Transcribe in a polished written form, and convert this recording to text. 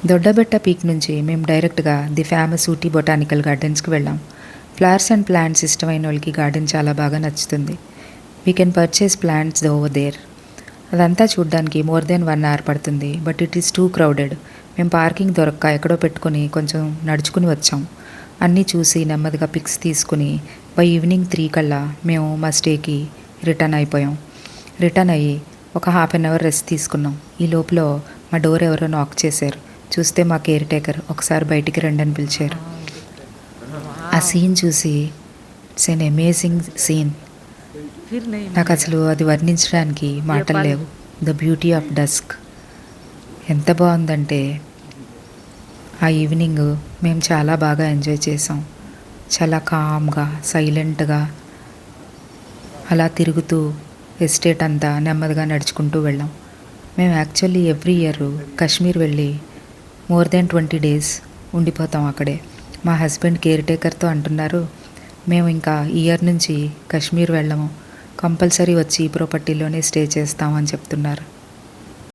Doddabetta peak నుంచి మేము డైరెక్ట్గా ది ఫేమస్ ఊటీ బొటానికల్ గార్డెన్స్కి వెళ్ళాం. ఫ్లవర్స్ అండ్ ప్లాంట్స్ ఇష్టమైన వాళ్ళకి గార్డెన్ చాలా బాగా నచ్చుతుంది. We can purchase plants over there. అదంతా చూడ్డానికి మోర్ దెన్ 1 అవర్ పడుతుంది. But it is too crowded. మేము పార్కింగ్ దొరక్క ఎక్కడో పెట్టుకుని కొంచెం నడుచుకుని వచ్చాం. అన్నీ చూసి నెమ్మదిగా పిక్స్ తీసుకుని బై ఈవినింగ్ 3 కల్లా మేము మా స్టేకి రిటర్న్ అయిపోయాం. రిటర్న్ అయ్యి ఒక హాఫ్ అన్ అవర్ రెస్ట్ తీసుకున్నాం. ఈ లోపల మా డోర్ ఎవరో నాక్ చేశారు. చూస్తే మా కేర్ టేకర్ ఒకసారి బయటికి రండి అని పిలిచారు. ఆ సీన్ చూసి ఇట్స్ ఎన్ అమేజింగ్ సీన్. నాకు అసలు అది వర్ణించడానికి మాటలు లేవు. ద బ్యూటీ ఆఫ్ డస్క్ ఎంత బాగుందంటే ఆ ఈవినింగ్ మేము చాలా బాగా ఎంజాయ్ చేసాం. చాలా కామ్గా సైలెంట్గా అలా తిరుగుతూ ఎస్టేట్ అంతా నెమ్మదిగా నడుచుకుంటూ వెళ్ళాం. మేము యాక్చువల్లీ ఎవ్రీ ఇయర్ కాశ్మీర్ వెళ్ళి మోర్ దెన్ 20 days ఉండిపోతాం అక్కడే. మా హస్బెండ్ కేర్ టేకర్తో అంటున్నారు, మేము ఇంకా ఇయర్ నుంచి కాశ్మీర్ వెళ్ళము, కంపల్సరీ వచ్చి ఈ ప్రాపర్టీలోనే స్టే చేస్తామని చెప్తున్నారు.